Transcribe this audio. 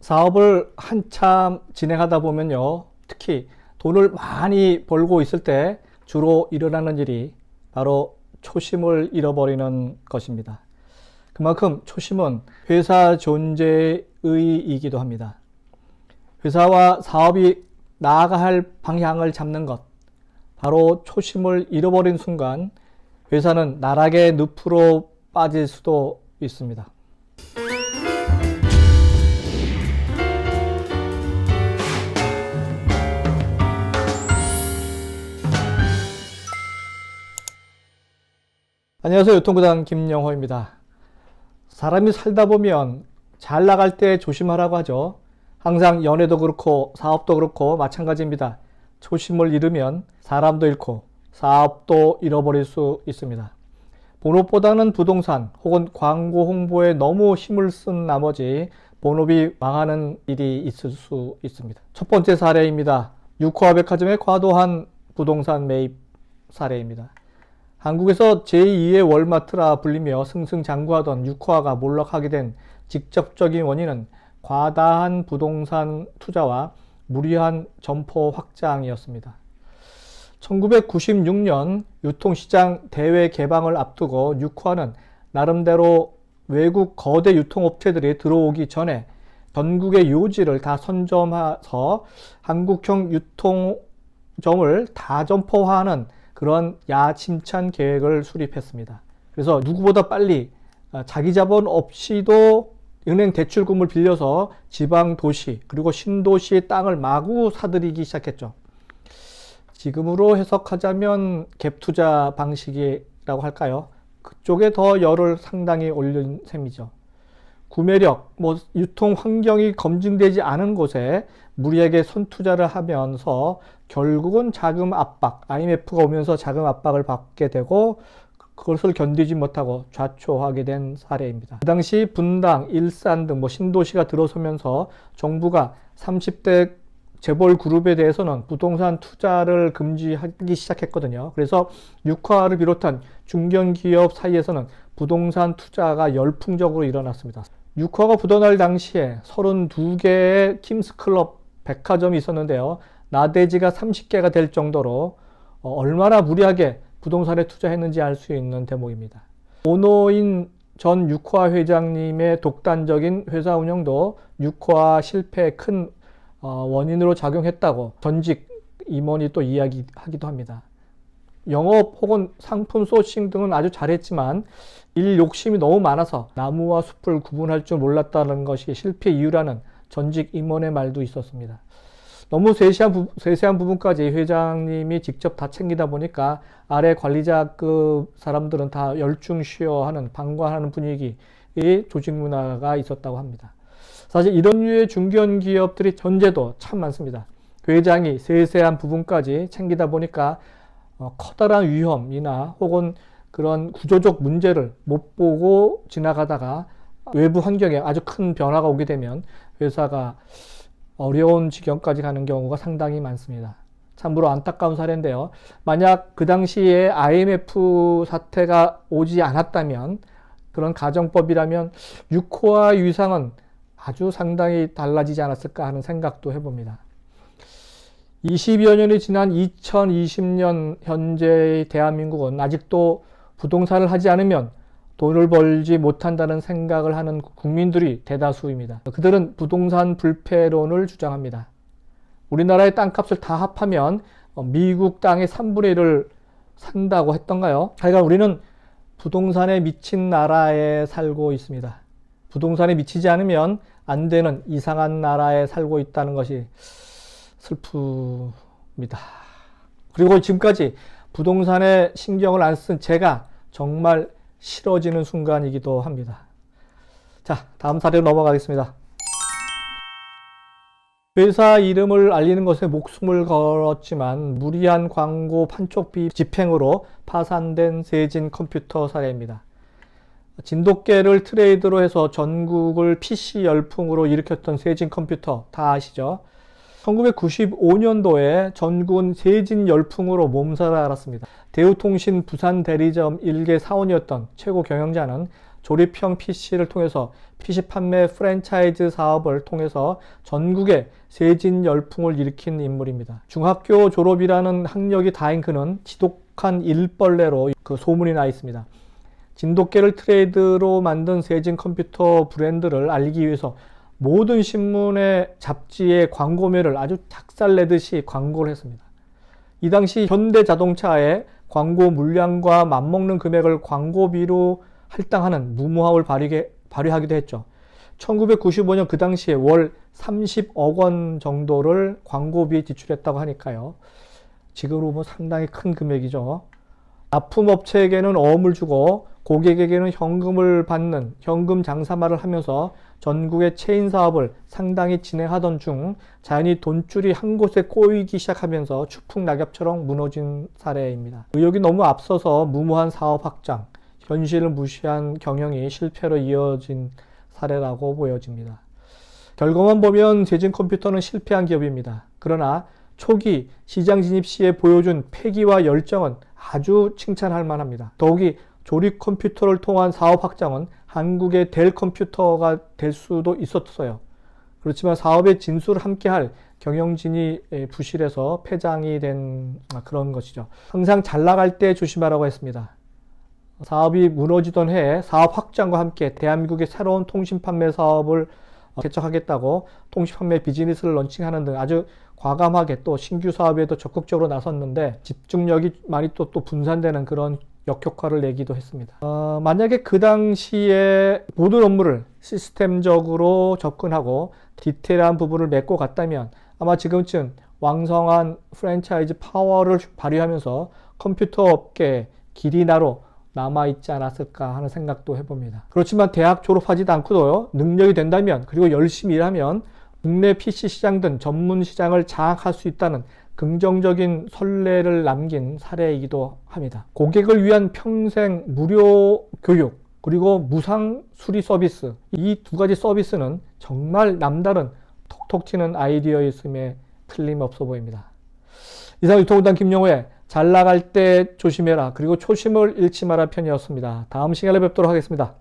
사업을 한참 진행하다 보면요, 특히 돈을 많이 벌고 있을 때 주로 일어나는 일이 바로 초심을 잃어버리는 것입니다. 그만큼 초심은 회사 존재의 의의이기도 합니다. 회사와 사업이 나아가 할 방향을 잡는 것, 바로 초심을 잃어버린 순간 회사는 나락의 늪으로 빠질 수도 있습니다. 안녕하세요. 유통구단 김영호입니다. 사람이 살다 보면 잘 나갈 때 조심하라고 하죠. 항상 연애도 그렇고 사업도 그렇고 마찬가지입니다. 초심을 잃으면 사람도 잃고 사업도 잃어버릴 수 있습니다. 본업보다는 부동산 혹은 광고 홍보에 너무 힘을 쓴 나머지 본업이 망하는 일이 있을 수 있습니다. 첫 번째 사례입니다. 유코아 백화점의 과도한 부동산 매입 사례입니다. 한국에서 제2의 월마트라 불리며 승승장구하던 유코아가 몰락하게 된 직접적인 원인은 과다한 부동산 투자와 무리한 점포 확장이었습니다. 1996년 유통시장 대외 개방을 앞두고 유코아는 나름대로 외국 거대 유통업체들이 들어오기 전에 전국의 요지를 다 선점해서 한국형 유통점을 다점포화하는 그런 야심찬 계획을 수립했습니다. 그래서 누구보다 빨리 자기 자본 없이도 은행 대출금을 빌려서 지방 도시 그리고 신도시의 땅을 마구 사들이기 시작했죠. 지금으로 해석하자면 갭투자 방식이라고 할까요? 그쪽에 더 열을 상당히 올린 셈이죠. 구매력, 유통 환경이 검증되지 않은 곳에 무리하게 선투자를 하면서 결국은 자금 압박, IMF가 오면서 자금 압박을 받게 되고 그것을 견디지 못하고 좌초하게 된 사례입니다. 그 당시 분당, 일산 등 신도시가 들어서면서 정부가 30대 재벌 그룹에 대해서는 부동산 투자를 금지하기 시작했거든요. 그래서 유코아를 비롯한 중견기업 사이에서는 부동산 투자가 열풍적으로 일어났습니다. 유코아가 부도날 당시에 32개의 킴스클럽 백화점이 있었는데요. 나대지가 30개가 될 정도로 얼마나 무리하게 부동산에 투자했는지 알 수 있는 대목입니다. 오노인 전 유코아 회장님의 독단적인 회사 운영도 유코아 실패의 큰 원인으로 작용했다고 전직 임원이 또 이야기하기도 합니다. 영업 혹은 상품 소싱 등은 아주 잘했지만 일 욕심이 너무 많아서 나무와 숲을 구분할 줄 몰랐다는 것이 실패 이유라는 전직 임원의 말도 있었습니다. 너무 세세한 부분까지 회장님이 직접 다 챙기다 보니까 아래 관리자급 사람들은 다 열중쉬어하는 방관하는 분위기, 조직 문화가 있었다고 합니다. 사실 이런 류의 중견기업들이 현재도 참 많습니다. 회장이 세세한 부분까지 챙기다 보니까 커다란 위험이나 혹은 그런 구조적 문제를 못 보고 지나가다가 외부 환경에 아주 큰 변화가 오게 되면 회사가 어려운 지경까지 가는 경우가 상당히 많습니다. 참으로 안타까운 사례인데요. 만약 그 당시에 IMF 사태가 오지 않았다면, 그런 가정법이라면 유코아 위상은 아주 상당히 달라지지 않았을까 하는 생각도 해봅니다. 20여 년이 지난 2020년 현재의 대한민국은 아직도 부동산을 하지 않으면 돈을 벌지 못한다는 생각을 하는 국민들이 대다수입니다. 그들은 부동산 불패론을 주장합니다. 우리나라의 땅값을 다 합하면 미국 땅의 3분의 1을 산다고 했던가요? 하여간 우리는 부동산에 미친 나라에 살고 있습니다. 부동산에 미치지 않으면 안 되는 이상한 나라에 살고 있다는 것이 슬픕니다. 그리고 지금까지 부동산에 신경을 안 쓴 제가 정말 싫어지는 순간이기도 합니다. 자, 다음 사례로 넘어가겠습니다. 회사 이름을 알리는 것에 목숨을 걸었지만 무리한 광고 판촉비 집행으로 파산된 세진 컴퓨터 사례입니다. 진돗개를 트레이드로 해서 전국을 PC 열풍으로 일으켰던 세진 컴퓨터 다 아시죠? 1995년도에 전국은 세진 열풍으로 몸살을 앓았습니다. 대우통신 부산 대리점 일개 사원이었던 최고 경영자는 조립형 PC를 통해서 PC 판매 프랜차이즈 사업을 통해서 전국에 세진 열풍을 일으킨 인물입니다. 중학교 졸업이라는 학력이 다인 그는 지독한 일벌레로 그 소문이 나 있습니다. 진돗개를 트레이드로 만든 세진 컴퓨터 브랜드를 알리기 위해서 모든 신문의 잡지의 광고매를 아주 작살내듯이 광고를 했습니다. 이 당시 현대자동차의 광고 물량과 맞먹는 금액을 광고비로 할당하는 무모함을 발휘하기도 했죠. 1995년 그 당시에 월 30억 원 정도를 광고비에 지출했다고 하니까요. 지금으로 보면 상당히 큰 금액이죠. 납품업체에게는 어음을 주고 고객에게는 현금을 받는 현금 장사말을 하면서 전국의 체인 사업을 상당히 진행하던 중 자연히 돈줄이 한 곳에 꼬이기 시작하면서 추풍낙엽처럼 무너진 사례입니다. 의욕이 너무 앞서서 무모한 사업 확장, 현실을 무시한 경영이 실패로 이어진 사례라고 보여집니다. 결과만 보면 세진 컴퓨터는 실패한 기업입니다. 그러나 초기 시장 진입 시에 보여준 패기와 열정은 아주 칭찬할 만합니다. 더욱이 조립 컴퓨터를 통한 사업 확장은 한국의 델 컴퓨터가 될 수도 있었어요. 그렇지만 사업의 진수를 함께할 경영진이 부실해서 폐장이 된 그런 것이죠. 항상 잘 나갈 때 조심하라고 했습니다. 사업이 무너지던 해에 사업 확장과 함께 대한민국의 새로운 통신 판매 사업을 개척하겠다고 통신 판매 비즈니스를 런칭하는 등 아주 과감하게 또 신규 사업에도 적극적으로 나섰는데 집중력이 많이 또 분산되는 그런 역효과를 내기도 했습니다. 만약에 그 당시에 모든 업무를 시스템적으로 접근하고 디테일한 부분을 메꿔 갔다면 아마 지금쯤 왕성한 프랜차이즈 파워를 발휘하면서 컴퓨터 업계의 길이나로 남아있지 않았을까 하는 생각도 해봅니다. 그렇지만 대학 졸업하지도 않고도요, 능력이 된다면 그리고 열심히 일하면 국내 PC 시장 등 전문 시장을 장악할 수 있다는 긍정적인 선례를 남긴 사례이기도 합니다. 고객을 위한 평생 무료 교육 그리고 무상 수리 서비스, 이 두 가지 서비스는 정말 남다른 톡톡 튀는 아이디어였음에 틀림없어 보입니다. 이상 유통공단 김영호의 잘 나갈 때 조심해라 그리고 초심을 잃지 마라 편이었습니다. 다음 시간에 뵙도록 하겠습니다.